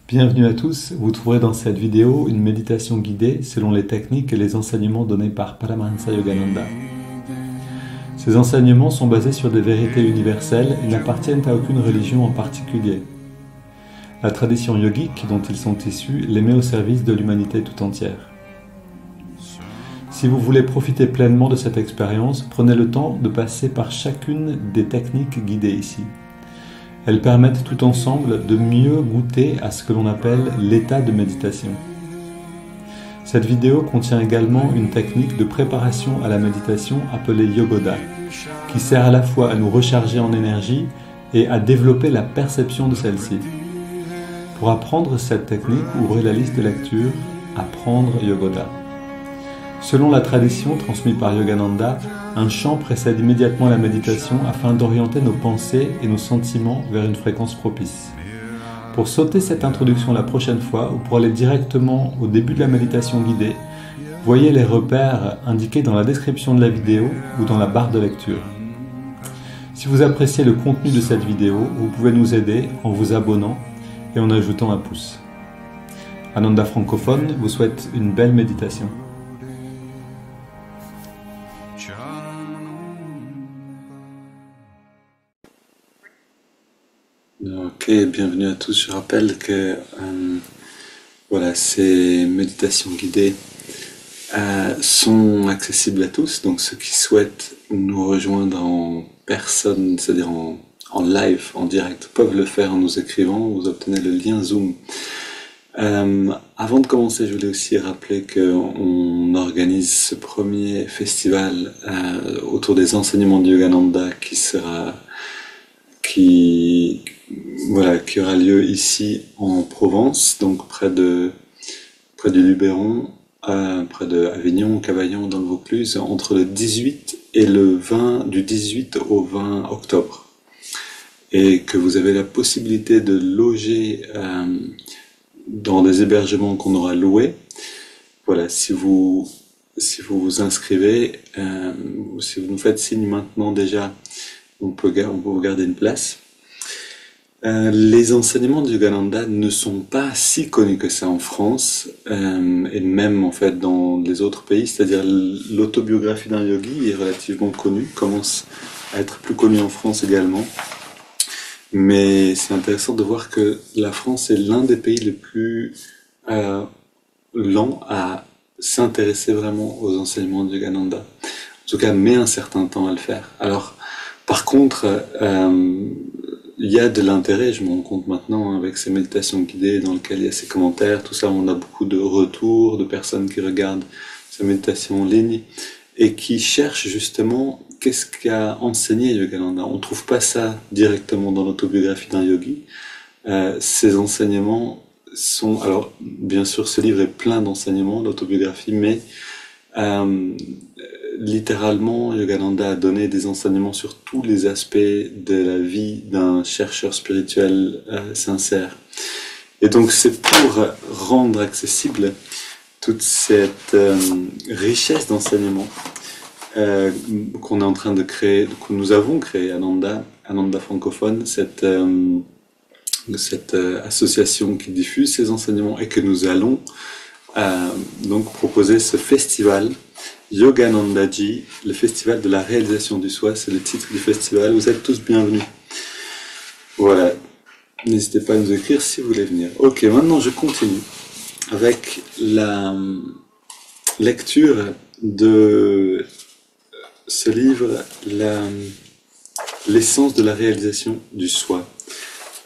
Bienvenue à tous, vous trouverez dans cette vidéo une méditation guidée selon les techniques et les enseignements donnés par Paramahansa Yogananda. Ces enseignements sont basés sur des vérités universelles et n'appartiennent à aucune religion en particulier. La tradition yogique dont ils sont issus les met au service de l'humanité tout entière. Si vous voulez profiter pleinement de cette expérience, prenez le temps de passer par chacune des techniques guidées ici. Elles permettent tout ensemble de mieux goûter à ce que l'on appelle l'état de méditation. Cette vidéo contient également une technique de préparation à la méditation appelée Yogoda, qui sert à la fois à nous recharger en énergie et à développer la perception de celle-ci. Pour apprendre cette technique, ouvrez la liste de lecture « Apprendre Yogoda ». Selon la tradition transmise par Yogananda, un chant précède immédiatement la méditation afin d'orienter nos pensées et nos sentiments vers une fréquence propice. Pour sauter cette introduction la prochaine fois ou pour aller directement au début de la méditation guidée, voyez les repères indiqués dans la description de la vidéo ou dans la barre de lecture. Si vous appréciez le contenu de cette vidéo, vous pouvez nous aider en vous abonnant et en ajoutant un pouce. Ananda francophone vous souhaite une belle méditation. Ok, bienvenue à tous. Je rappelle que voilà, ces méditations guidées sont accessibles à tous. Donc ceux qui souhaitent nous rejoindre en personne, c'est-à-dire en live, en direct, peuvent le faire en nous écrivant. Vous obtenez le lien Zoom. Avant de commencer, je voulais aussi rappeler qu'on organise ce premier festival autour des enseignements de Yogananda qui aura lieu ici en Provence, donc près du Luberon, près de Avignon, Cavaillon, dans le Vaucluse, entre le 18 et le 20, du 18 au 20 octobre. Et que vous avez la possibilité de loger dans des hébergements qu'on aura loués. Voilà, si vous vous inscrivez, si vous nous faites signe maintenant déjà, on peut vous garder une place. Les enseignements de Yogananda ne sont pas si connus que ça en France, et même en fait dans les autres pays, c'est-à-dire l'autobiographie d'un yogi est relativement connue, commence à être plus connue en France également. Mais c'est intéressant de voir que la France est l'un des pays les plus lents à s'intéresser vraiment aux enseignements de Yogananda. En tout cas, met un certain temps à le faire. Alors, par contre, il y a de l'intérêt, je me rends compte maintenant, avec ces méditations guidées dans lesquelles il y a ces commentaires, tout ça, on a beaucoup de retours de personnes qui regardent ces méditations en ligne et qui cherchent justement qu'est-ce qu'a enseigné Yogananda. On ne trouve pas ça directement dans l'autobiographie d'un yogi. Ces enseignements sont... Alors, bien sûr, ce livre est plein d'enseignements, l'autobiographie, mais littéralement, Yogananda a donné des enseignements sur tous les aspects de la vie d'un chercheur spirituel sincère. Et donc, c'est pour rendre accessible toute cette richesse d'enseignements qu'on est en train de créer, que nous avons créé, Ananda francophone, cette association qui diffuse ces enseignements et que nous allons donc proposer ce festival Yoganandaji, le festival de la réalisation du soi, c'est le titre du festival. Vous êtes tous bienvenus. Voilà, n'hésitez pas à nous écrire si vous voulez venir. Ok, maintenant je continue avec la lecture de ce livre, l'essence de la réalisation du soi.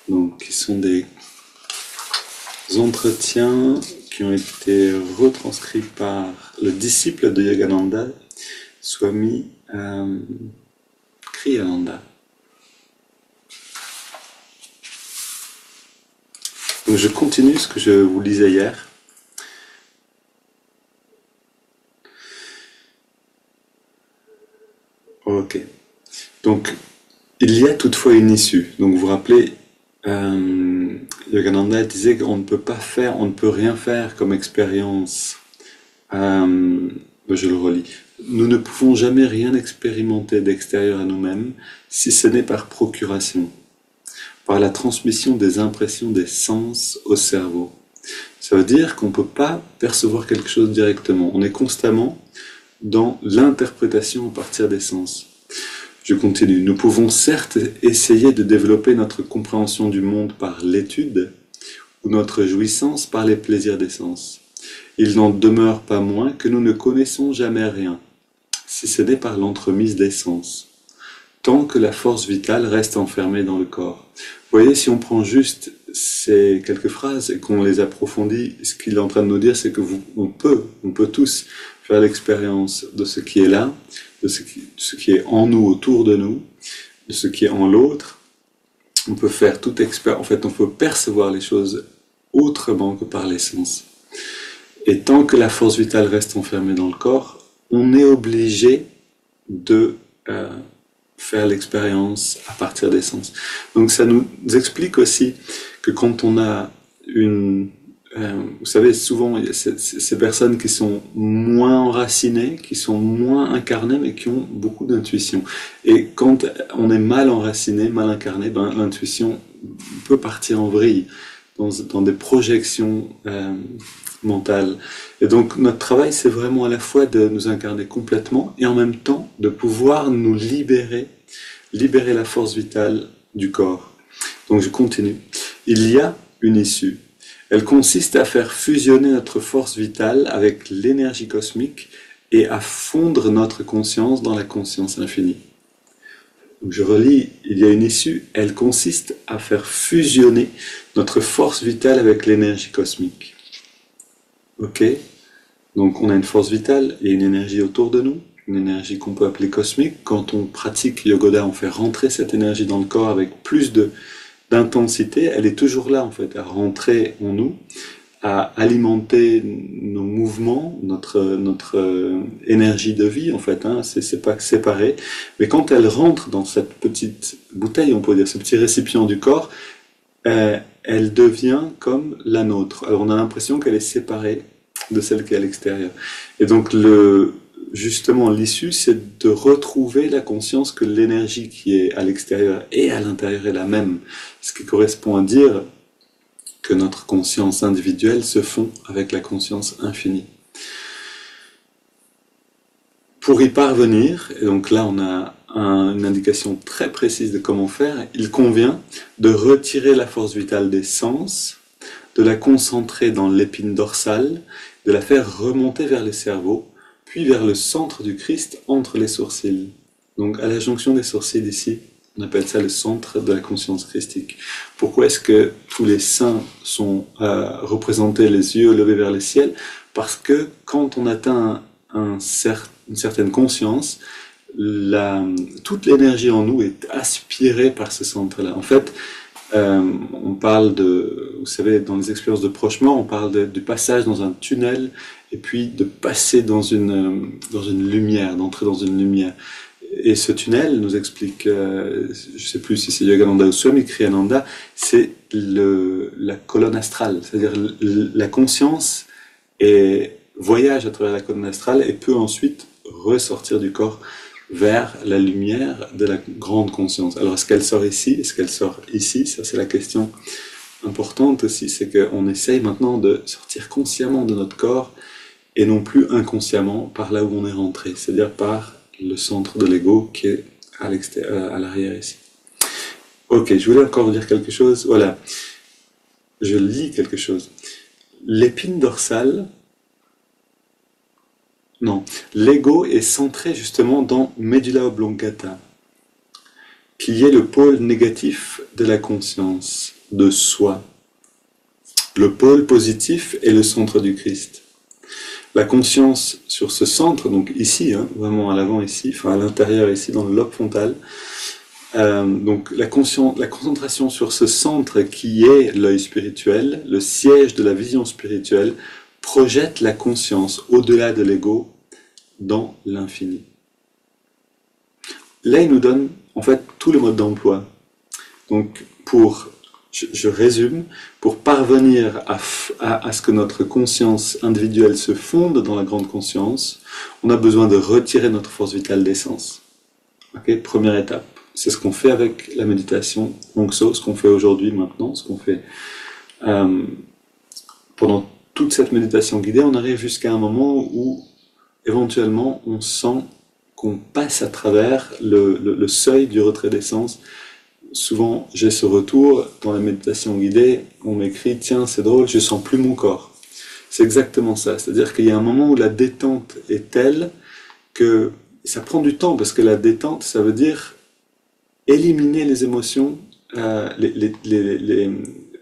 Donc, qui sont des entretiens qui ont été retranscrits par le disciple de Yogananda, Swami Kriyananda. Donc je continue ce que je vous lisais hier. Ok. Donc, il y a toutefois une issue. Donc, vous vous rappelez, Yogananda disait qu'on ne peut pas faire, on ne peut rien faire comme expérience. Je le relis. Nous ne pouvons jamais rien expérimenter d'extérieur à nous-mêmes, si ce n'est par procuration. par la transmission des impressions des sens au cerveau. Ça veut dire qu'on ne peut pas percevoir quelque chose directement. On est constamment dans l'interprétation à partir des sens. Je continue. Nous pouvons certes essayer de développer notre compréhension du monde par l'étude ou notre jouissance par les plaisirs des sens. Il n'en demeure pas moins que nous ne connaissons jamais rien, si ce n'est par l'entremise des sens, tant que la force vitale reste enfermée dans le corps. Vous voyez, si on prend juste ces quelques phrases et qu'on les approfondit, ce qu'il est en train de nous dire, c'est que on peut tous faire l'expérience de ce qui est là, de ce qui est en nous, autour de nous, de ce qui est en l'autre. On peut faire toute expérience, en fait, on peut percevoir les choses autrement que par les sens. Et tant que la force vitale reste enfermée dans le corps, on est obligé de faire l'expérience à partir des sens. Donc ça nous explique aussi que quand on a vous savez, souvent il y a ces personnes qui sont moins enracinées, qui sont moins incarnées, mais qui ont beaucoup d'intuition. Et quand on est mal enraciné, mal incarné, ben, l'intuition peut partir en vrille dans des projections mentales. Et donc notre travail, c'est vraiment à la fois de nous incarner complètement et en même temps de pouvoir nous libérer la force vitale du corps. Donc je continue. Il y a une issue. Elle consiste à faire fusionner notre force vitale avec l'énergie cosmique et à fondre notre conscience dans la conscience infinie. Donc je relis, il y a une issue, elle consiste à faire fusionner notre force vitale avec l'énergie cosmique. Ok? Donc on a une force vitale et une énergie autour de nous, une énergie qu'on peut appeler cosmique. Quand on pratique Yogoda, on fait rentrer cette énergie dans le corps avec plus d'intensité. Elle est toujours là en fait, à rentrer en nous, à alimenter nos mouvements, notre énergie de vie en fait, hein, c'est pas séparé. Mais quand elle rentre dans cette petite bouteille, on peut dire, ce petit récipient du corps, elle devient comme la nôtre. Alors on a l'impression qu'elle est séparée de celle qui est à l'extérieur. Et donc justement l'issue, c'est de retrouver la conscience que l'énergie qui est à l'extérieur et à l'intérieur est la même. Ce qui correspond à dire que notre conscience individuelle se fond avec la conscience infinie. Pour y parvenir, et donc là on a une indication très précise de comment faire, il convient de retirer la force vitale des sens, de la concentrer dans l'épine dorsale, de la faire remonter vers le cerveau, puis vers le centre du Christ entre les sourcils. Donc à la jonction des sourcils ici, on appelle ça le centre de la conscience christique. Pourquoi est-ce que tous les saints sont représentés les yeux levés vers le ciel? Parce que quand on atteint une certaine conscience, toute l'énergie en nous est aspirée par ce centre-là. En fait, on parle vous savez, dans les expériences de proche mort, on parle du passage dans un tunnel et puis de passer dans une lumière, d'entrer dans une lumière. Et ce tunnel nous explique, je ne sais plus si c'est Yogananda ou Swami Kriyananda, c'est la colonne astrale, c'est-à-dire la conscience voyage à travers la colonne astrale et peut ensuite ressortir du corps vers la lumière de la grande conscience. Alors est-ce qu'elle sort ici? Est-ce qu'elle sort ici? Ça c'est la question importante aussi, c'est qu'on essaye maintenant de sortir consciemment de notre corps et non plus inconsciemment par là où on est rentré, c'est-à-dire par le centre de l'ego qui est à l'arrière ici. Ok, je voulais encore vous dire quelque chose. Voilà, je lis quelque chose. L'épine dorsale, non, l'ego est centré justement dans Medulla oblongata, qui est le pôle négatif de la conscience, de soi. Le pôle positif est le centre du Christ. La conscience sur ce centre, donc ici, hein, vraiment à l'avant ici, enfin à l'intérieur ici, dans le lobe frontal, donc la concentration sur ce centre qui est l'œil spirituel, le siège de la vision spirituelle, projette la conscience au-delà de l'ego dans l'infini. Là, il nous donne en fait tout le mode d'emploi. Donc, je résume, pour parvenir à ce que notre conscience individuelle se fonde dans la grande conscience, on a besoin de retirer notre force vitale d'essence. Okay, première étape. C'est ce qu'on fait avec la méditation Hongso, ce qu'on fait aujourd'hui maintenant, ce qu'on fait pendant toute cette méditation guidée. On arrive jusqu'à un moment où éventuellement on sent qu'on passe à travers le seuil du retrait des sens. Souvent j'ai ce retour dans la méditation guidée, on m'écrit « Tiens, c'est drôle, je sens plus mon corps ». C'est exactement ça, c'est-à-dire qu'il y a un moment où la détente est telle que ça prend du temps, parce que la détente, ça veut dire éliminer les émotions,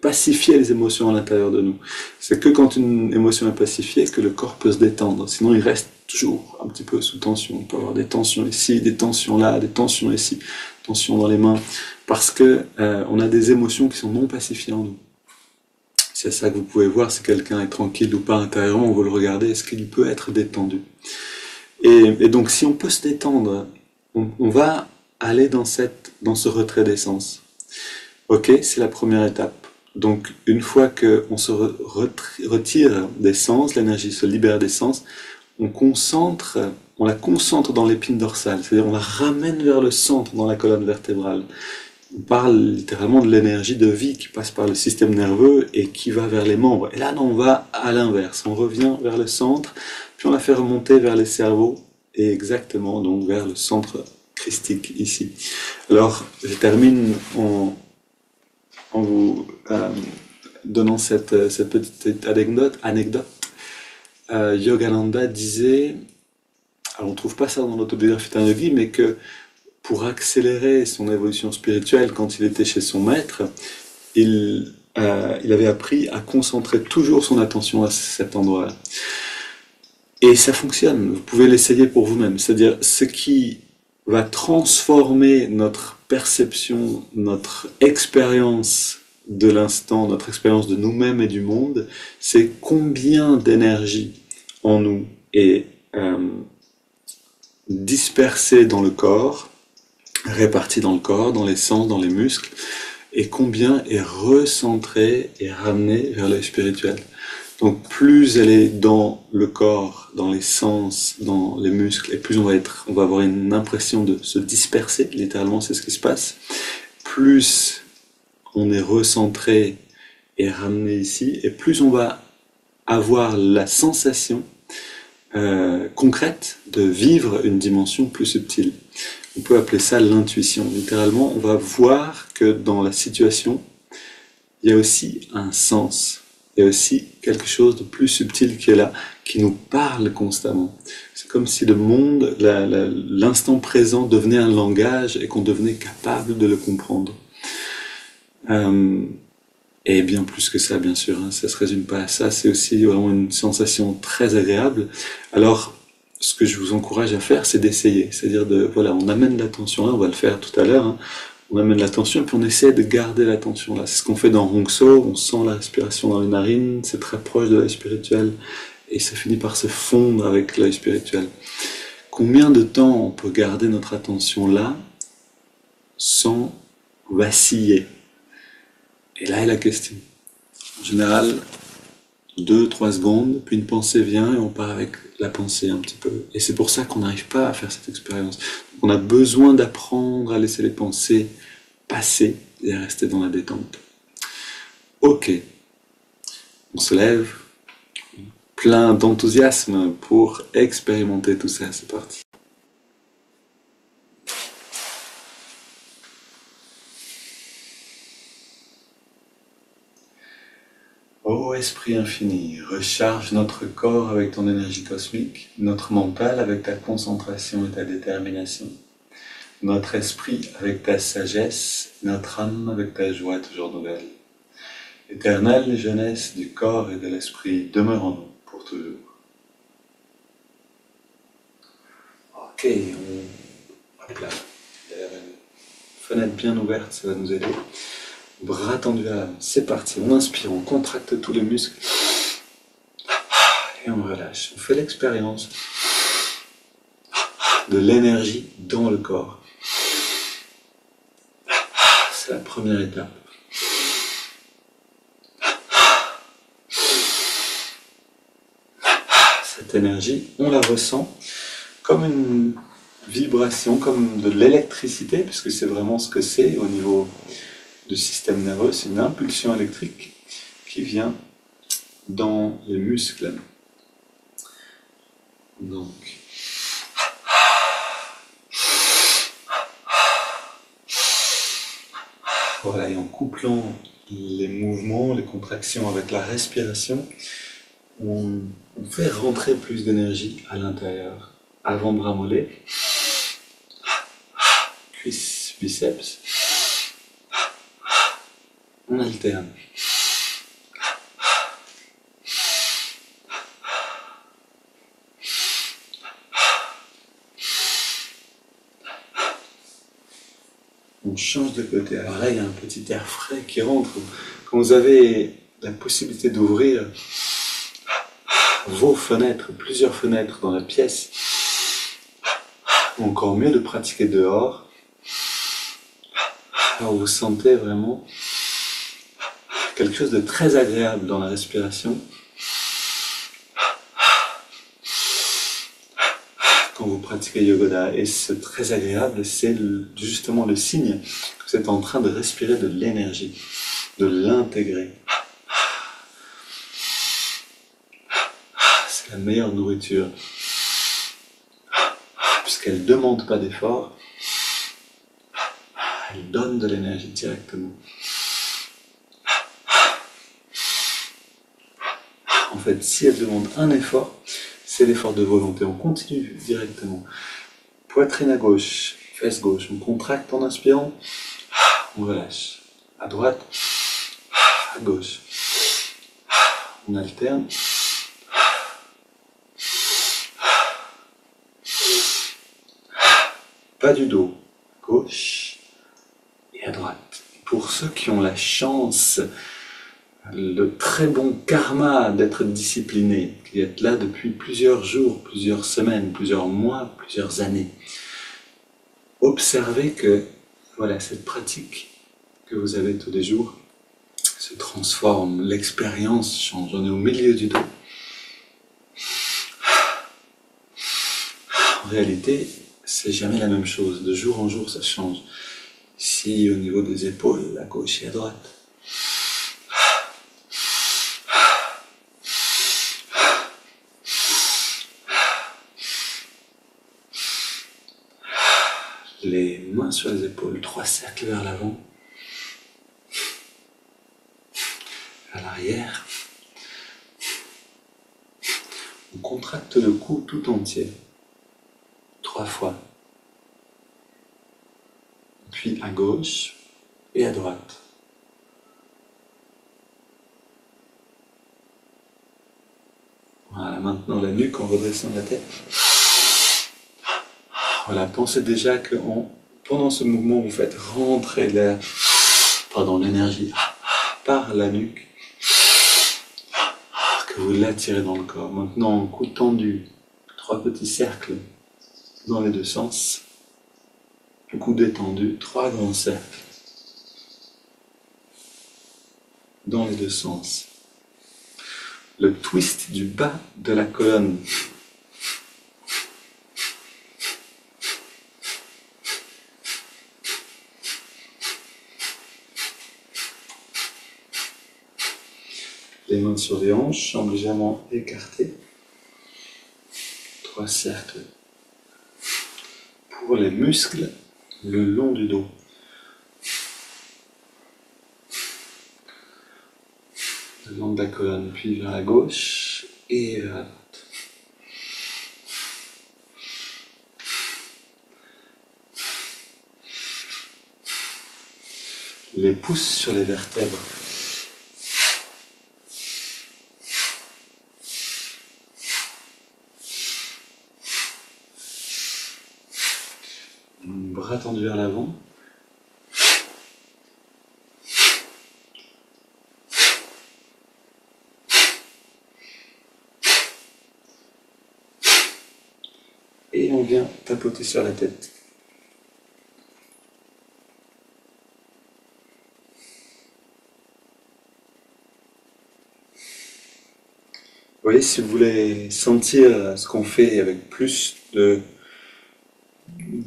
pacifier les émotions à l'intérieur de nous. C'est que quand une émotion est pacifiée que le corps peut se détendre, sinon il reste toujours un petit peu sous tension. On peut avoir des tensions ici, des tensions là, des tensions ici, tensions dans les mains, parce que on a des émotions qui sont non pacifiées en nous. C'est ça que vous pouvez voir, si quelqu'un est tranquille ou pas intérieurement, vous le regardez, est-ce qu'il peut être détendu? Et donc si on peut se détendre, on va aller dans ce retrait des sens. Ok, c'est la première étape. Donc une fois qu'on se retire des sens, l'énergie se libère des sens, on la concentre dans l'épine dorsale, c'est-à-dire on la ramène vers le centre dans la colonne vertébrale. On parle littéralement de l'énergie de vie qui passe par le système nerveux et qui va vers les membres. Et là, non, on va à l'inverse. On revient vers le centre, puis on la fait remonter vers les cerveaux et exactement donc vers le centre christique ici. Alors, je termine en vous donnant cette petite anecdote. Yogananda disait, alors on ne trouve pas ça dans l'autobiographie d'un yogi, mais que pour accélérer son évolution spirituelle, quand il était chez son maître, il avait appris à concentrer toujours son attention à cet endroit-là. Et ça fonctionne, vous pouvez l'essayer pour vous-même. C'est-à-dire, ce qui va transformer notre perception, notre expérience de l'instant, notre expérience de nous-mêmes et du monde, c'est combien d'énergie en nous est dispersée dans le corps, répartie dans le corps, dans les sens, dans les muscles, et combien est recentrée et ramenée vers l'œil spirituel. Donc plus elle est dans le corps, dans les sens, dans les muscles, et plus on va avoir une impression de se disperser, littéralement c'est ce qui se passe, plus on est recentré et ramené ici, et plus on va avoir la sensation concrète de vivre une dimension plus subtile. On peut appeler ça l'intuition. Littéralement, on va voir que dans la situation, il y a aussi un sens. Il y a aussi quelque chose de plus subtil qui est là, qui nous parle constamment. C'est comme si le monde, l'instant présent devenait un langage et qu'on devenait capable de le comprendre. Et bien plus que ça, bien sûr, hein, ça ne se résume pas à ça, c'est aussi vraiment une sensation très agréable. Alors, ce que je vous encourage à faire, c'est d'essayer. C'est-à-dire, voilà, on amène l'attention là, on va le faire tout à l'heure, hein, on amène l'attention et puis on essaie de garder l'attention là. C'est ce qu'on fait dans Hongso, on sent la respiration dans les narines, c'est très proche de l'œil spirituel et ça finit par se fondre avec l'œil spirituel. Combien de temps on peut garder notre attention là sans vaciller? Et là est la question. En général, 2-3 secondes, puis une pensée vient et on part avec la pensée un petit peu. Et c'est pour ça qu'on n'arrive pas à faire cette expérience. On a besoin d'apprendre à laisser les pensées passer et à rester dans la détente. Ok, on se lève, plein d'enthousiasme pour expérimenter tout ça, c'est parti. Ô Esprit infini, recharge notre corps avec ton énergie cosmique, notre mental avec ta concentration et ta détermination, notre esprit avec ta sagesse, notre âme avec ta joie toujours nouvelle. Éternelle jeunesse du corps et de l'esprit, demeure en nous pour toujours. Ok, hop là, derrière une fenêtre bien ouverte, ça va nous aider. Bras tendus à l'avant, c'est parti, on inspire, on contracte tous les muscles et on relâche. On fait l'expérience de l'énergie dans le corps. C'est la première étape. Cette énergie, on la ressent comme vibration comme de l'électricité, puisque c'est vraiment ce que c'est au niveau du système nerveux, c'est une impulsion électrique qui vient dans les muscles. Donc, voilà, et en couplant les mouvements, les contractions avec la respiration, on fait rentrer plus d'énergie à l'intérieur. Avant-bras mollet, cuisses, biceps, on alterne. On change de côté. Alors là, il y a un petit air frais qui rentre. Quand vous avez la possibilité d'ouvrir vos fenêtres, plusieurs fenêtres dans la pièce, ou encore mieux de pratiquer dehors, alors vous sentez vraiment quelque chose de très agréable dans la respiration. Quand vous pratiquez Yogoda, et ce très agréable, c'est justement le signe que vous êtes en train de respirer de l'énergie, de l'intégrer. C'est la meilleure nourriture, puisqu'elle ne demande pas d'effort, elle donne de l'énergie directement. En fait, si elle demande un effort, c'est l'effort de volonté. On continue directement. Poitrine à gauche, fesse gauche. On contracte en inspirant, on relâche. À droite, à gauche. On alterne. Pas du dos, à gauche et à droite. Pour ceux qui ont la chance, le très bon karma d'être discipliné, qui est là depuis plusieurs jours, plusieurs semaines, plusieurs mois, plusieurs années. Observez que voilà, cette pratique que vous avez tous les jours se transforme, l'expérience change, on est au milieu du dos. En réalité, c'est jamais la même chose, de jour en jour ça change. Ici, au niveau des épaules, à gauche et à droite. Les mains sur les épaules, 3 cercles vers l'avant, à l'arrière. On contracte le cou tout entier, 3 fois. Puis à gauche et à droite. Voilà, maintenant la nuque en redressant la tête. Voilà, pensez déjà que pendant ce mouvement, vous faites rentrer l'air, l'énergie par la nuque, que vous l'attirez dans le corps. Maintenant, cou tendu, 3 petits cercles dans les 2 sens. Le cou détendu, 3 grands cercles dans les 2 sens. Le twist du bas de la colonne. Les mains sur les hanches, jambes légèrement écartées. 3 cercles pour les muscles le long du dos. Le long de la colonne, puis vers la gauche et vers la droite. Les pouces sur les vertèbres. Bras tendus vers l'avant. Et on vient tapoter sur la tête. Vous voyez, si vous voulez sentir ce qu'on fait avec plus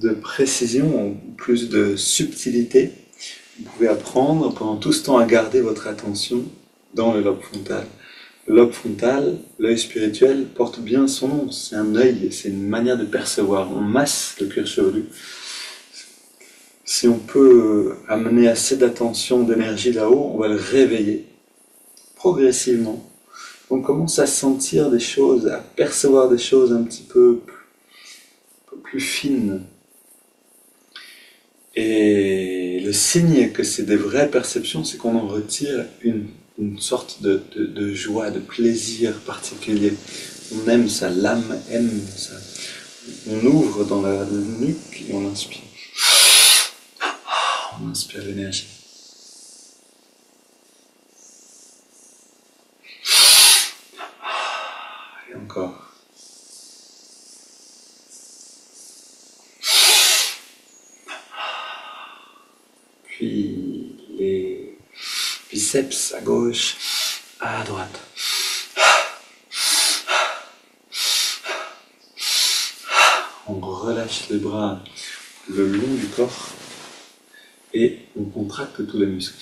de précision, plus de subtilité, vous pouvez apprendre pendant tout ce temps à garder votre attention dans le lobe frontal. Le lobe frontal, l'œil spirituel, porte bien son nom. C'est un œil, c'est une manière de percevoir. On masse le cuir chevelu. Si on peut amener assez d'attention, d'énergie là-haut, on va le réveiller progressivement. On commence à sentir des choses, à percevoir des choses un peu plus fines. Et le signe que c'est des vraies perceptions, c'est qu'on en retire une sorte de joie, de plaisir particulier. On aime ça, l'âme aime ça. On ouvre dans la nuque et on inspire. On inspire l'énergie. Et encore. Puis les biceps à gauche, à droite. On relâche les bras le long du corps et on contracte tous les muscles.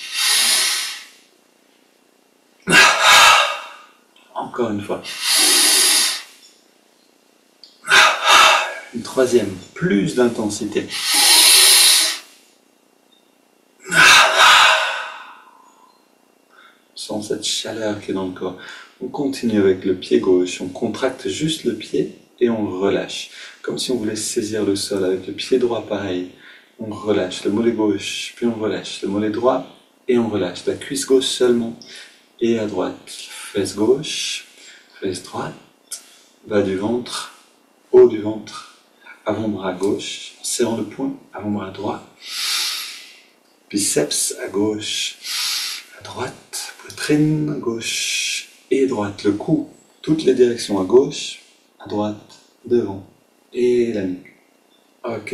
Encore une fois. Une troisième, plus d'intensité. On sent cette chaleur qui est dans le corps. On continue avec le pied gauche, on contracte juste le pied et on relâche. Comme si on voulait saisir le sol avec le pied droit pareil. On relâche le mollet gauche, puis on relâche le mollet droit et on relâche la cuisse gauche seulement et à droite. Fesse gauche, fesse droite, bas du ventre, haut du ventre, avant-bras gauche, en serrant le poing, avant-bras droit, biceps à gauche, à droite, poitrine gauche et droite, le cou, toutes les directions à gauche, à droite, devant et la nuque. Ok,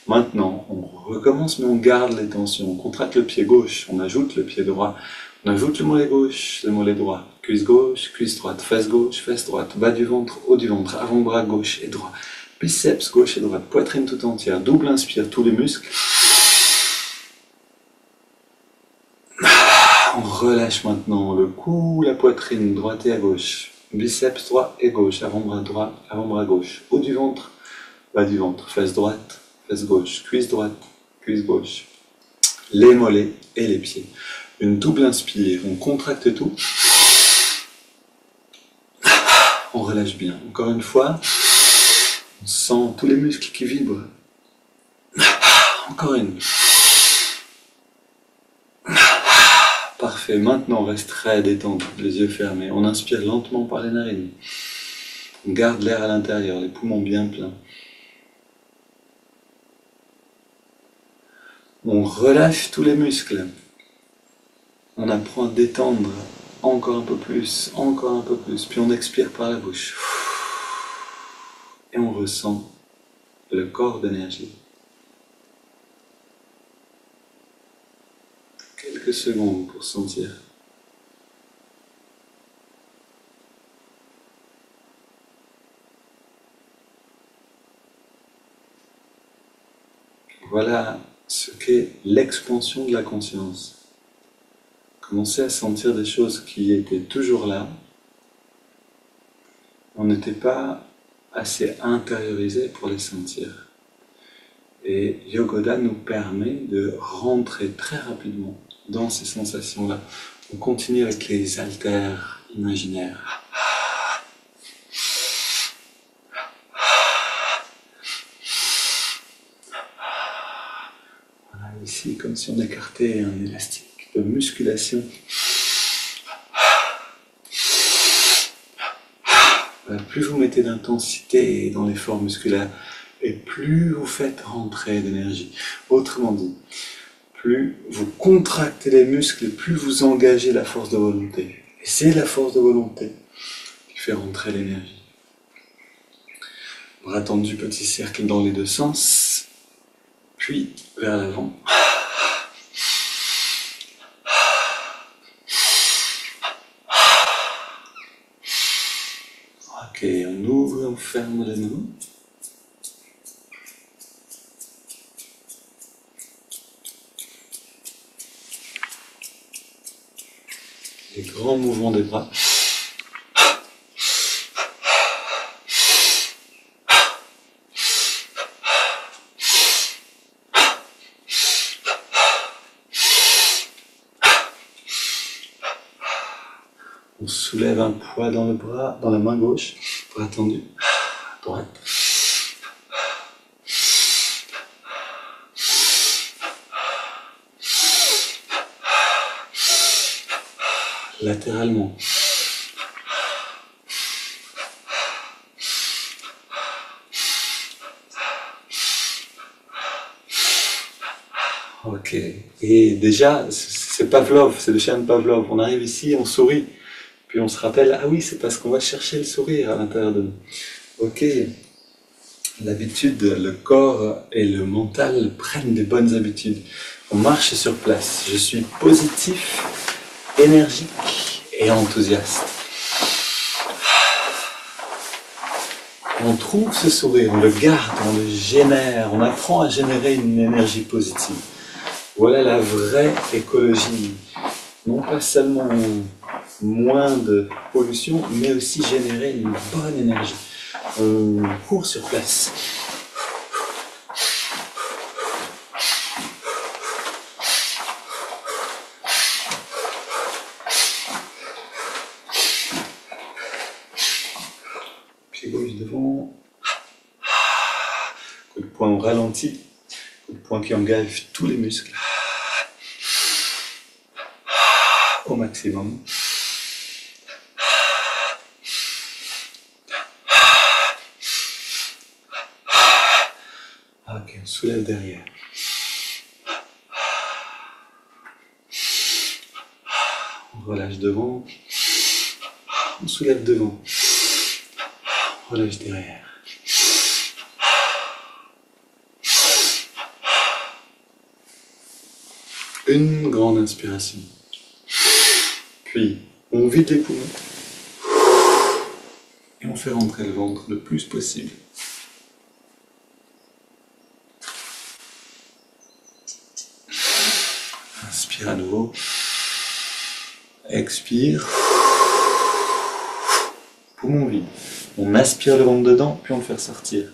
maintenant on recommence mais on garde les tensions, on contracte le pied gauche, on ajoute le pied droit, on ajoute le mollet gauche, le mollet droit, cuisse gauche, cuisse droite, fesse gauche, fesse droite, bas du ventre, haut du ventre, avant-bras gauche et droit, biceps gauche et droite, poitrine tout entière, double inspire tous les muscles. On relâche maintenant le cou, la poitrine, droite et à gauche, biceps droit et gauche, avant-bras droit, avant-bras gauche, haut du ventre, bas du ventre, fesse droite, fesse gauche, cuisse droite, cuisse gauche, les mollets et les pieds. Une double inspire, on contracte tout, on relâche bien. Encore une fois, on sent tous les muscles qui vibrent. Encore une. Parfait, maintenant on reste très détendu, les yeux fermés. On inspire lentement par les narines. On garde l'air à l'intérieur, les poumons bien pleins. On relâche tous les muscles. On apprend à détendre encore un peu plus, puis on expire par la bouche. Et on ressent le corps d'énergie. Quelques secondes pour sentir. Voilà ce qu'est l'expansion de la conscience. Commencer à sentir des choses qui étaient toujours là. On n'était pas assez intériorisé pour les sentir. Et Yogoda nous permet de rentrer très rapidement dans ces sensations-là. On continue avec les haltères imaginaires. Voilà, ici, comme si on écartait un élastique de musculation. Voilà, plus vous mettez d'intensité dans l'effort musculaire, et plus vous faites rentrer d'énergie. Autrement dit, plus vous contractez les muscles, plus vous engagez la force de volonté. Et c'est la force de volonté qui fait rentrer l'énergie. Bras tendus, petit cercle dans les deux sens, puis vers l'avant. Ok, on ouvre et on ferme les mains. grand mouvement des bras. On soulève un poids dans le bras, dans la main gauche, bras tendu, droite. Latéralement. Ok. Et déjà, c'est Pavlov, c'est le chien de Pavlov. On arrive ici, on sourit. Puis on se rappelle, ah oui, c'est parce qu'on va chercher le sourire à l'intérieur de nous. Ok. L'habitude, le corps et le mental prennent des bonnes habitudes. On marche sur place. Je suis positif, énergique et enthousiaste. On trouve ce sourire, on le garde, on le génère, on apprend à générer une énergie positive. Voilà la vraie écologie. Non pas seulement moins de pollution, mais aussi générer une bonne énergie. On court sur place. Pied gauche devant. Coup de poing au ralenti. Coup de poing qui engage tous les muscles. Au maximum. Ok, on soulève derrière. On relâche devant. On soulève devant. On relâche derrière. Une grande inspiration. Puis, on vide les poumons. Et on fait rentrer le ventre le plus possible. Inspire à nouveau. Expire. Poumon vide. On aspire le ventre dedans, puis on le fait ressortir.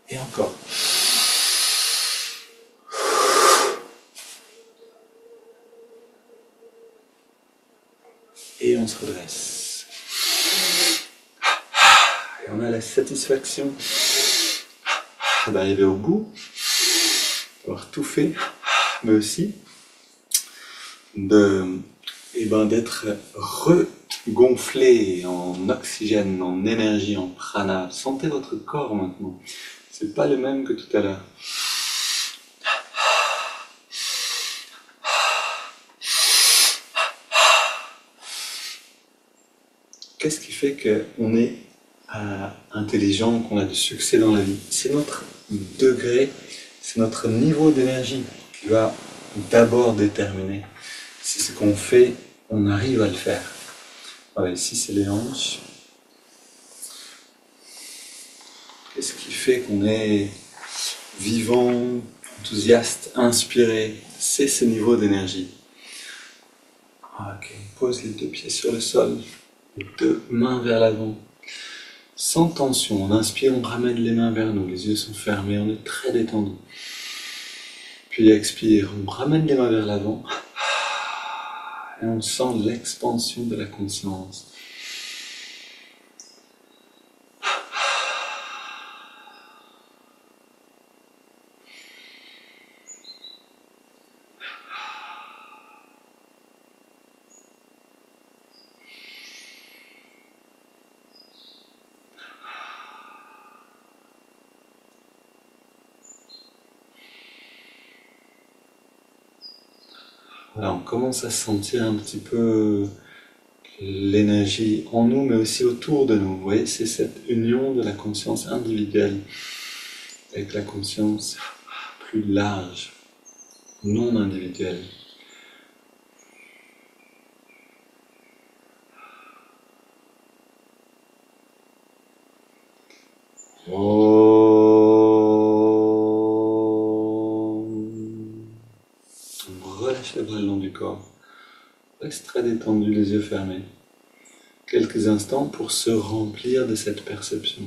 Et encore. Et on se redresse. Et on a la satisfaction d'arriver au bout, d'avoir tout fait, mais aussi d'être regonflé en oxygène, en énergie, en prana. Sentez votre corps maintenant. C'est pas le même que tout à l'heure. Qu'est-ce qui fait qu'on est intelligent, qu'on a du succès dans la vie? C'est notre degré, c'est notre niveau d'énergie qui va d'abord déterminer si ce qu'on fait, on arrive à le faire. Voilà, ici c'est les hanches. Qu'est-ce qui fait qu'on est vivant, enthousiaste, inspiré? C'est ce niveau d'énergie. Ok, on pose les deux pieds sur le sol, les deux mains vers l'avant. Sans tension, on inspire, on ramène les mains vers nous, les yeux sont fermés, on est très détendu. Puis expire, on ramène les mains vers l'avant et on sent l'expansion de la conscience. Voilà, on commence à sentir un petit peu l'énergie en nous, mais aussi autour de nous. Vous voyez, c'est cette union de la conscience individuelle avec la conscience plus large, non individuelle. relâche les bras le long du corps. Reste très détendu, les yeux fermés. Quelques instants pour se remplir de cette perception.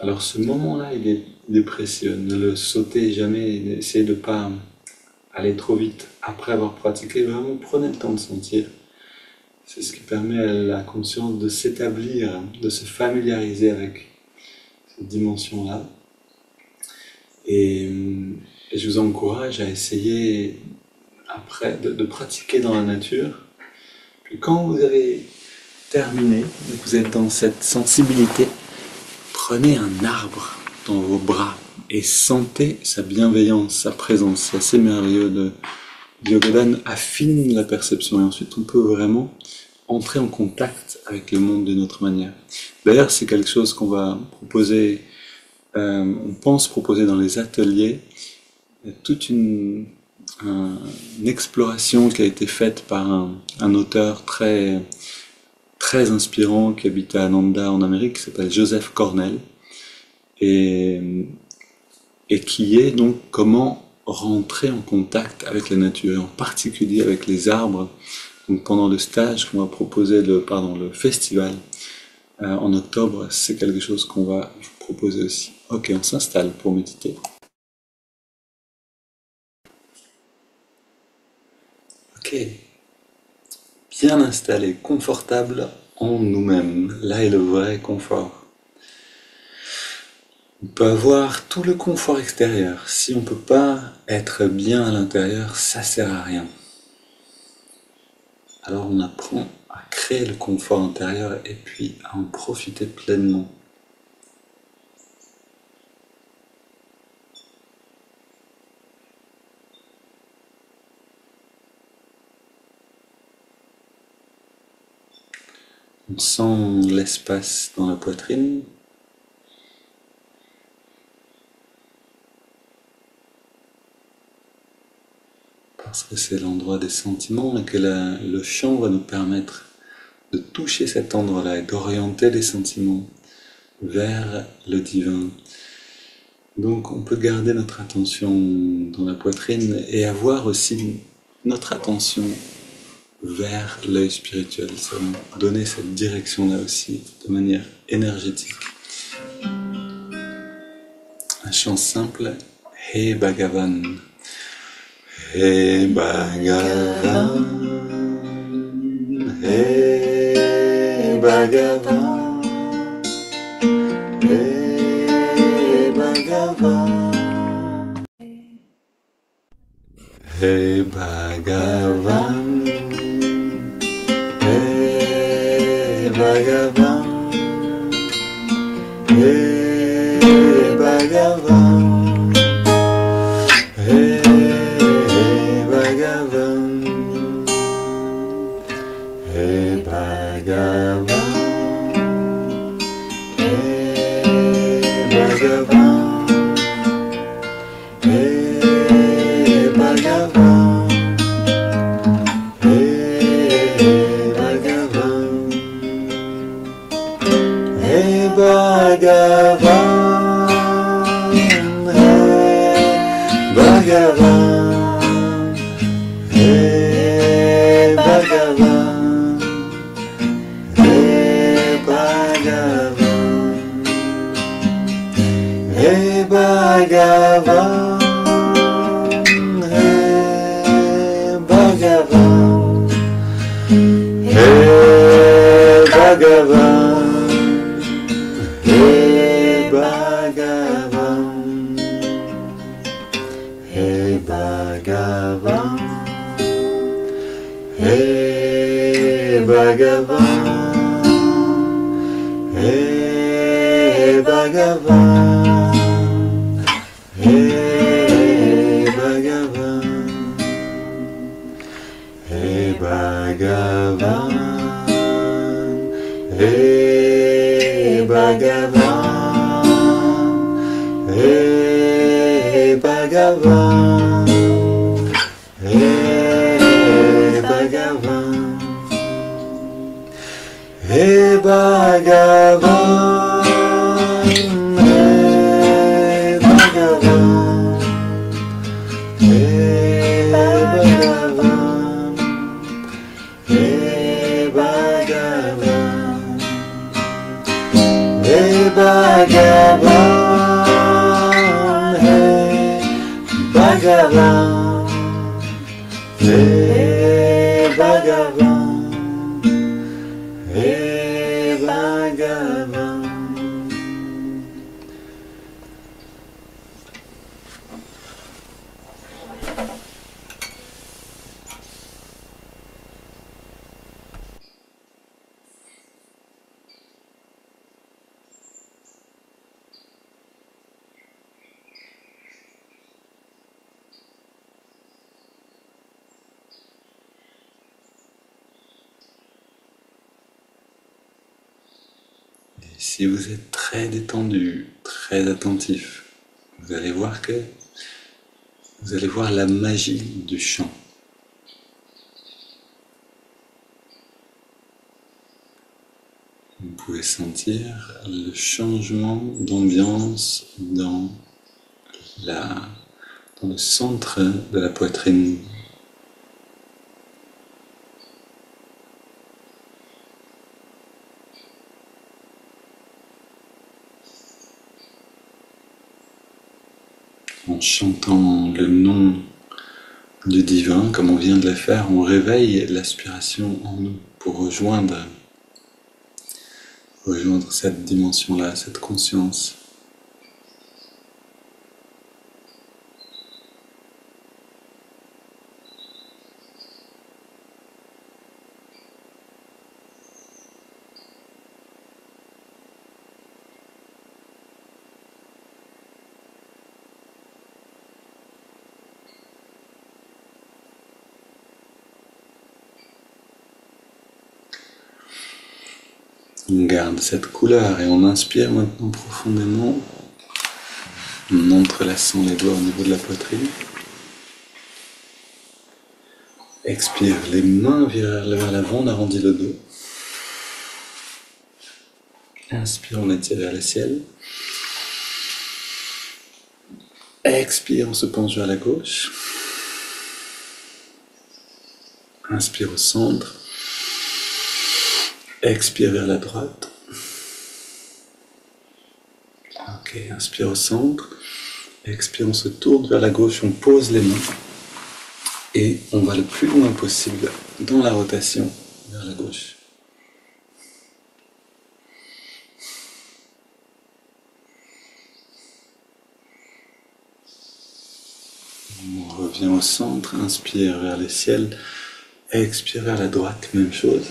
Alors ce moment-là, il est précieux. Ne le sautez jamais, essayez de ne pas aller trop vite. Après avoir pratiqué, vraiment prenez le temps de sentir. C'est ce qui permet à la conscience de s'établir, de se familiariser avec cette dimension-là. Et je vous encourage à essayer après de pratiquer dans la nature. Puis quand vous avez terminé, vous êtes dans cette sensibilité, prenez un arbre dans vos bras et sentez sa bienveillance, sa présence. C'est assez merveilleux. Le Yogodan affine la perception et ensuite on peut vraiment entrer en contact avec le monde d'une autre manière. D'ailleurs, c'est quelque chose qu'on va proposer, on pense proposer dans les ateliers. Il y a toute une exploration qui a été faite par un auteur très inspirant qui habite à Ananda en Amérique, qui s'appelle Joseph Cornell, et qui est donc comment rentrer en contact avec la nature, et en particulier avec les arbres. Donc pendant le stage qu'on va proposer, le festival en octobre, c'est quelque chose qu'on va vous proposer aussi. Ok, on s'installe pour méditer. Ok, bien installé, confortable en nous-mêmes. Là est le vrai confort. On peut avoir tout le confort extérieur. Si on ne peut pas être bien à l'intérieur, ça ne sert à rien. Alors on apprend à créer le confort intérieur et puis à en profiter pleinement. On sent l'espace dans la poitrine. Parce que c'est l'endroit des sentiments et que le chant va nous permettre de toucher cet endroit-là et d'orienter les sentiments vers le divin. Donc on peut garder notre attention dans la poitrine et avoir aussi notre attention vers l'œil spirituel. Ça va donner cette direction-là aussi de manière énergétique. Un chant simple, He Bhagavan. He Bhagavan, He Bhagavan, He Bhagavan, He Bhagavan, He Bhagavan, He Bhagavan. Bhagavan, Bhagavan, He Bhagavan, He Bhagavan, He Bhagavan, He Bhagavan, He Bhagavan, He Bhagavan, He Bhagavan, He Bhagavan. Si vous êtes très détendu, très attentif, vous allez voir la magie du chant. Vous pouvez sentir le changement d'ambiance dans le centre de la poitrine. En chantant le nom du divin, comme on vient de le faire, on réveille l'aspiration en nous pour rejoindre cette dimension-là, cette conscience. On garde cette couleur et on inspire maintenant profondément en entrelaçant les doigts au niveau de la poitrine. Expire, les mains vers l'avant, on arrondit le dos. Inspire, on étire vers le ciel. Expire, on se penche vers la gauche. Inspire au centre. Expire vers la droite. Ok, inspire au centre. Expire, on se tourne vers la gauche, on pose les mains. Et on va le plus loin possible dans la rotation vers la gauche. On revient au centre, inspire vers le ciel. Expire vers la droite, même chose.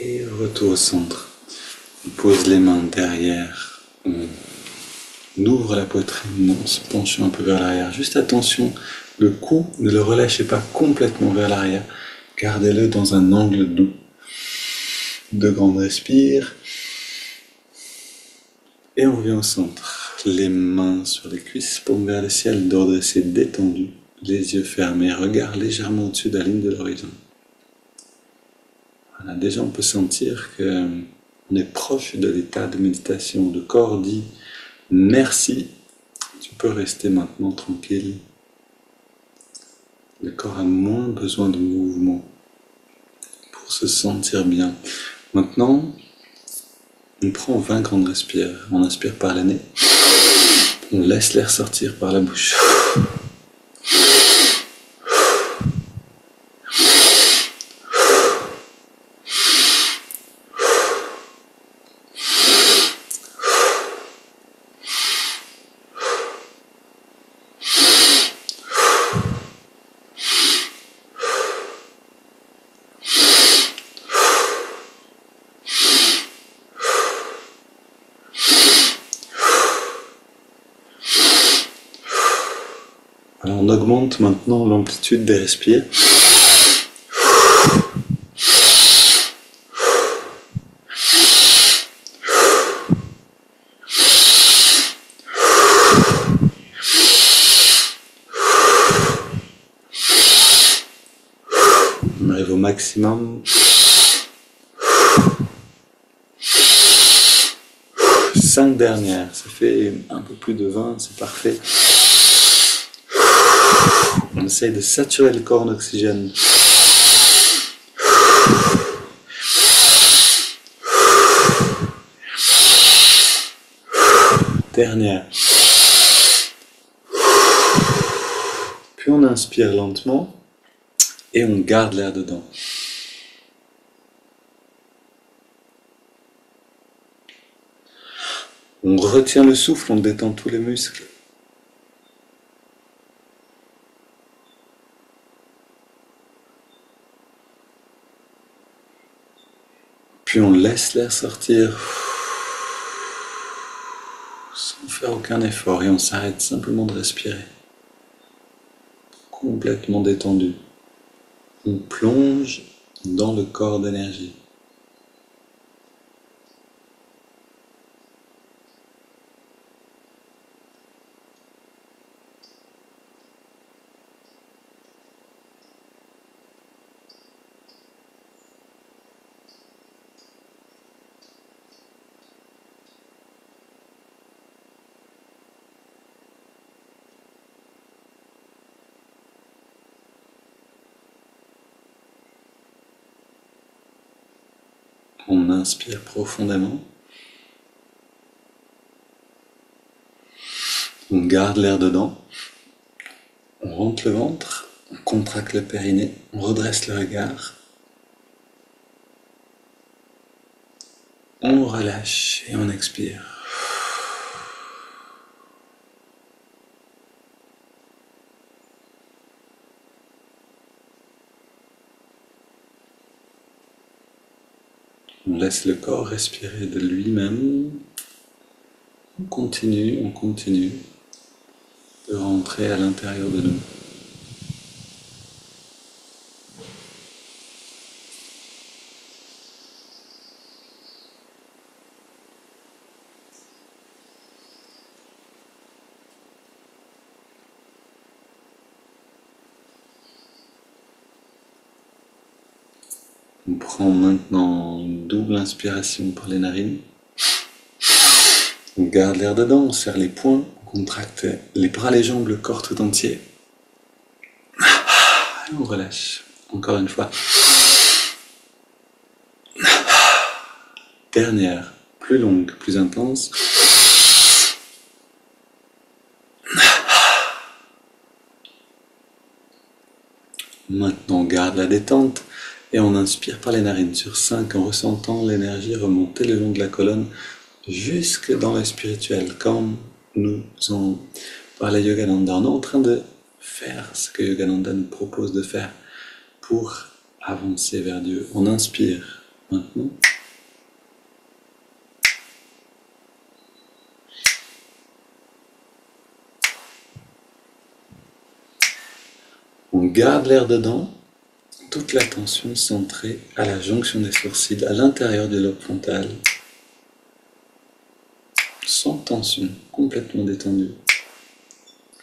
Et retour au centre. On pose les mains derrière, on ouvre la poitrine, on se penche un peu vers l'arrière. Juste attention, le cou, ne le relâchez pas complètement vers l'arrière. Gardez-le dans un angle doux. Deux grandes respires. Et on revient au centre. Les mains sur les cuisses, paume vers le ciel, dos dressé, détendu. Les yeux fermés, regard légèrement au-dessus de la ligne de l'horizon. Voilà, déjà on peut sentir qu'on est proche de l'état de méditation. Le corps dit merci, tu peux rester maintenant tranquille. Le corps a moins besoin de mouvement pour se sentir bien. Maintenant, on prend 20 grandes respires. On inspire par le nez, on laisse l'air sortir par la bouche. Alors on augmente maintenant l'amplitude des respires. maximum. 5 dernières, ça fait un peu plus de 20, c'est parfait. On essaye de saturer le corps en oxygène. Dernière. Puis on inspire lentement et on garde l'air dedans. On retient le souffle, on détend tous les muscles. Puis on laisse l'air sortir sans faire aucun effort et on s'arrête simplement de respirer. Complètement détendu. On plonge dans le corps d'énergie. On inspire profondément. On garde l'air dedans. On rentre le ventre. On contracte le périnée. On redresse le regard. On relâche et on expire. On laisse le corps respirer de lui-même. On continue de rentrer à l'intérieur de nous. On prend maintenant une double inspiration par les narines. On garde l'air dedans, on serre les poings, on contracte les bras, les jambes, le corps tout entier. Et on relâche. Encore une fois. Dernière, plus longue, plus intense. Maintenant, on garde la détente et on inspire par les narines sur 5 en ressentant l'énergie remonter le long de la colonne jusque dans le spirituel, comme nous en parlait Yogananda. On est en train de faire ce que Yogananda nous propose de faire pour avancer vers Dieu. On inspire maintenant. On garde l'air dedans, toute la tension centrée à la jonction des sourcils, à l'intérieur du lobe frontal. Sans tension, complètement détendu.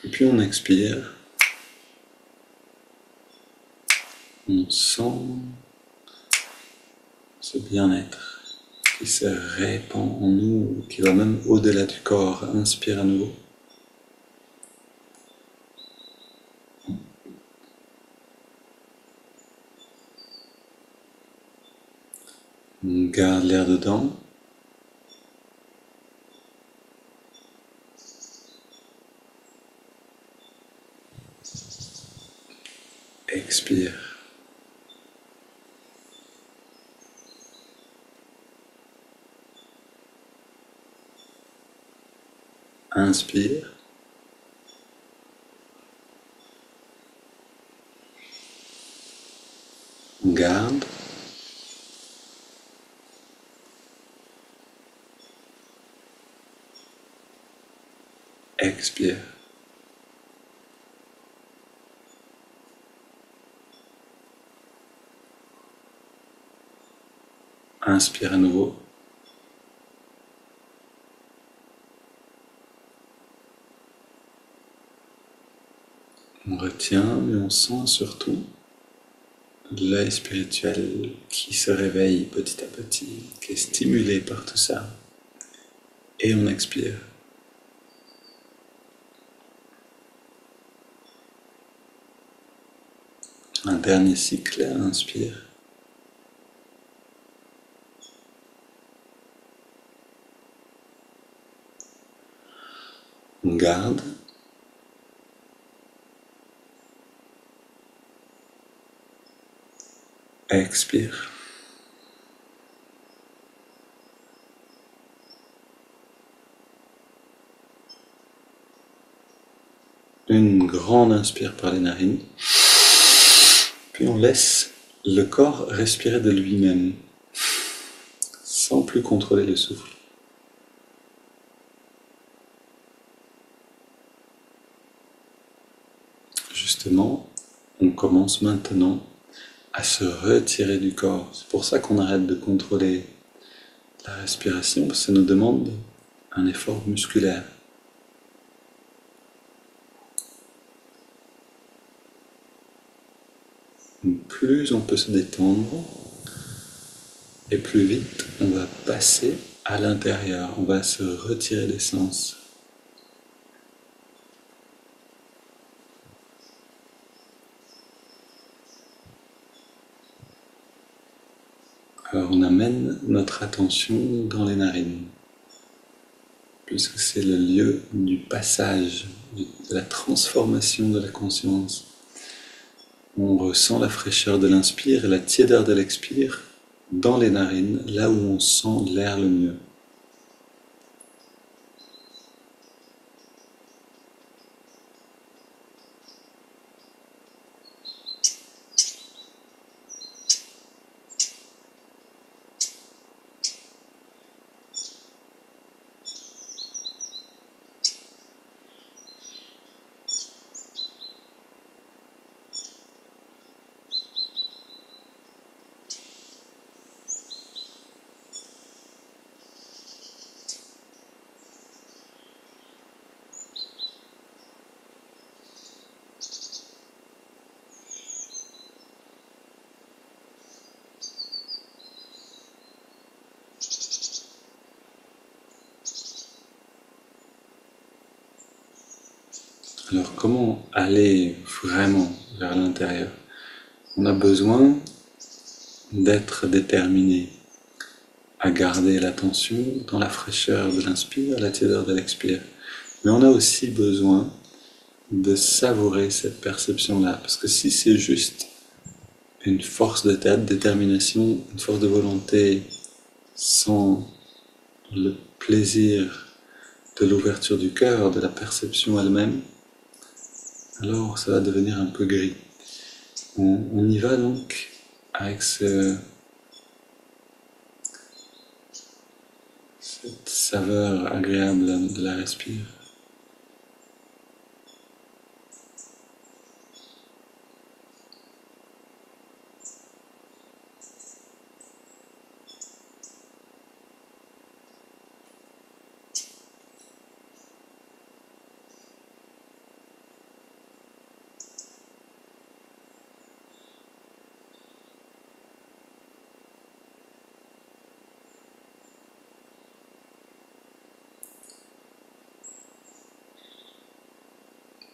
Et puis on expire. On sent ce bien-être qui se répand en nous, qui va même au-delà du corps. Inspire à nouveau. On garde l'air dedans. Expire. Inspire. Garde. Expire. Inspire à nouveau. On retient, mais on sent surtout l'œil spirituel qui se réveille petit à petit, qui est stimulé par tout ça. Et on expire. Un dernier cycle, inspire. On garde. Expire. Une grande inspire par les narines. Puis on laisse le corps respirer de lui-même, sans plus contrôler le souffle. Justement, on commence maintenant à se retirer du corps. C'est pour ça qu'on arrête de contrôler la respiration, parce que ça nous demande un effort musculaire. Plus on peut se détendre, et plus vite on va passer à l'intérieur, on va se retirer des sens. Alors on amène notre attention dans les narines, puisque c'est le lieu du passage, de la transformation de la conscience. On ressent la fraîcheur de l'inspire et la tiédeur de l'expire dans les narines, là où on sent l'air le mieux. Alors comment aller vraiment vers l'intérieur? On a besoin d'être déterminé à garder l'attention dans la fraîcheur de l'inspire, la tiédeur de l'expire. Mais on a aussi besoin de savourer cette perception-là, parce que si c'est juste une force de tête, détermination, une force de volonté sans le plaisir de l'ouverture du cœur, de la perception elle-même, alors ça va devenir un peu gris. On y va donc avec cette saveur agréable de la respire.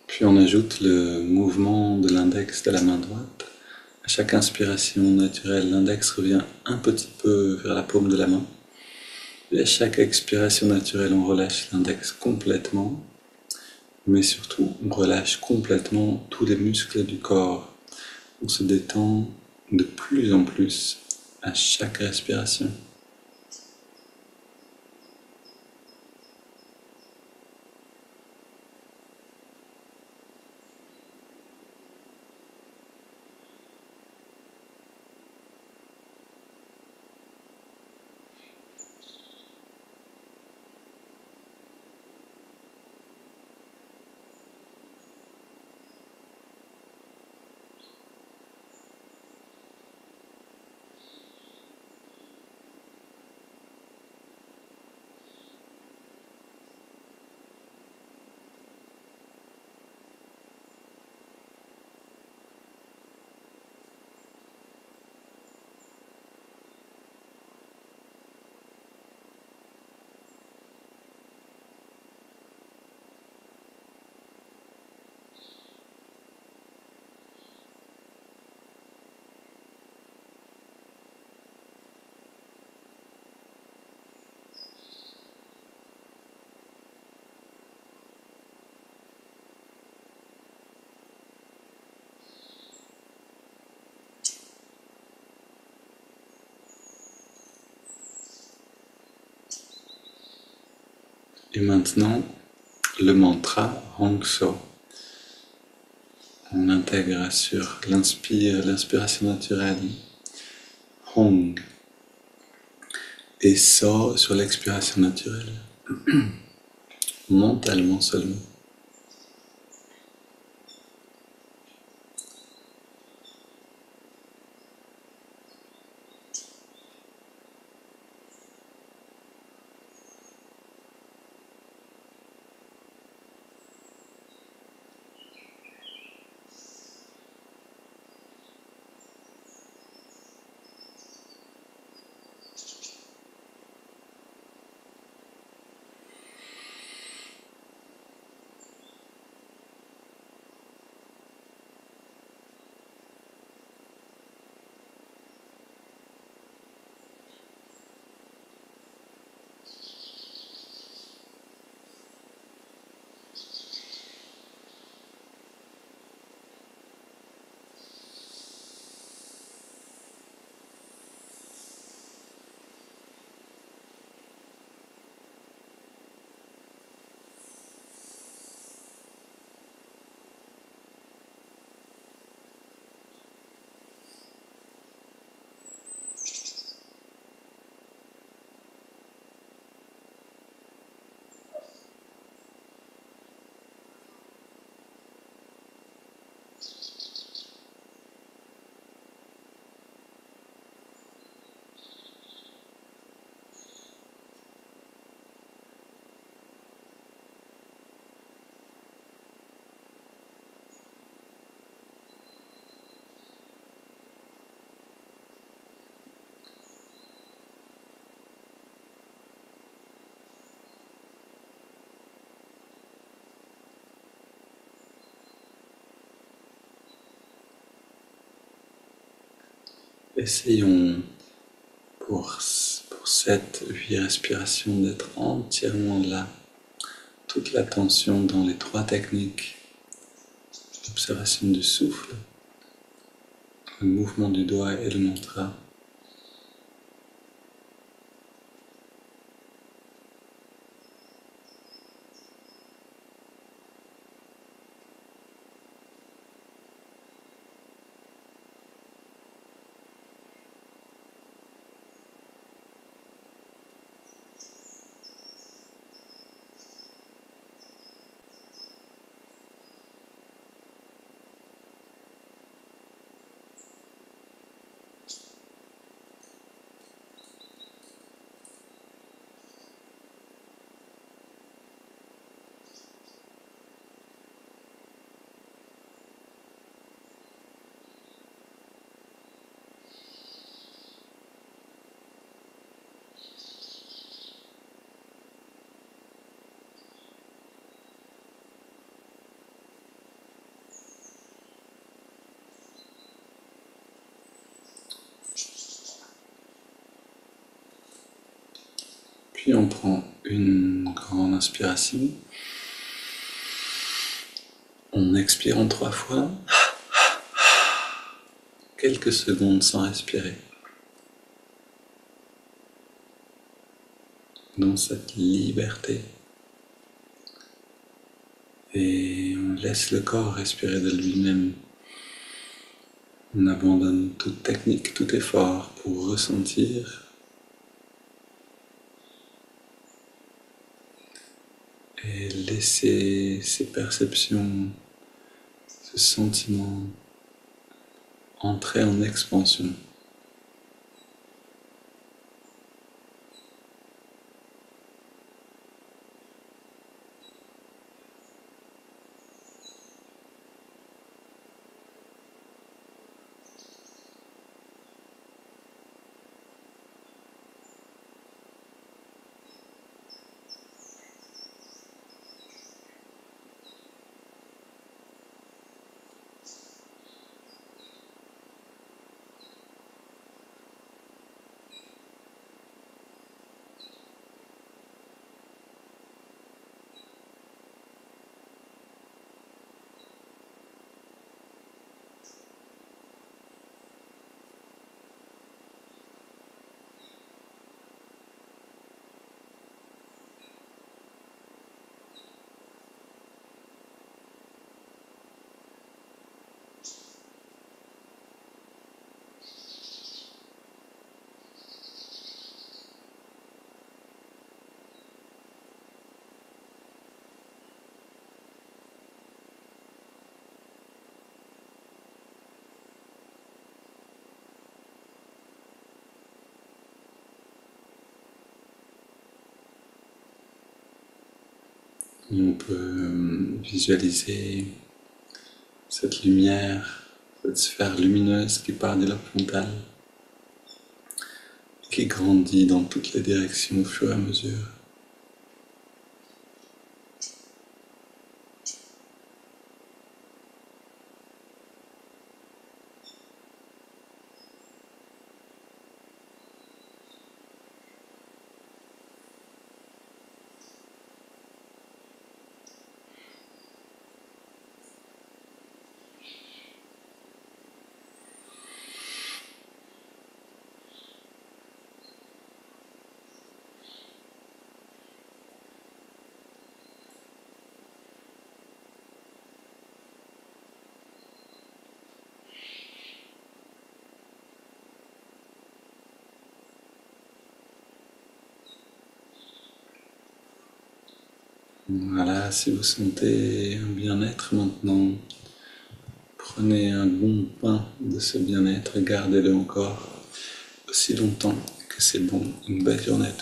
Puis on ajoute le mouvement de l'index de la main droite. À chaque inspiration naturelle, l'index revient un petit peu vers la paume de la main. Et à chaque expiration naturelle, on relâche l'index complètement. Mais surtout, on relâche complètement tous les muscles du corps. On se détend de plus en plus à chaque respiration. Et maintenant, le mantra Hong So. On intègre sur l'inspiration naturelle Hong et So sur l'expiration naturelle, mentalement seulement. Essayons pour 7-8 respirations d'être entièrement là, toute l'attention dans les 3 techniques, l'observation du souffle, le mouvement du doigt et le mantra. Puis on prend une grande inspiration, on expire en 3 fois, quelques secondes sans respirer, dans cette liberté. Et on laisse le corps respirer de lui-même. On abandonne toute technique, tout effort pour ressentir et laisser ces perceptions, ce sentiment entrer en expansion. On peut visualiser cette lumière, cette sphère lumineuse qui part de la frontale, qui grandit dans toutes les directions au fur et à mesure. Voilà, si vous sentez un bien-être maintenant, prenez un bon pain de ce bien-être, gardez-le encore aussi longtemps que c'est bon. Une belle journée à tous.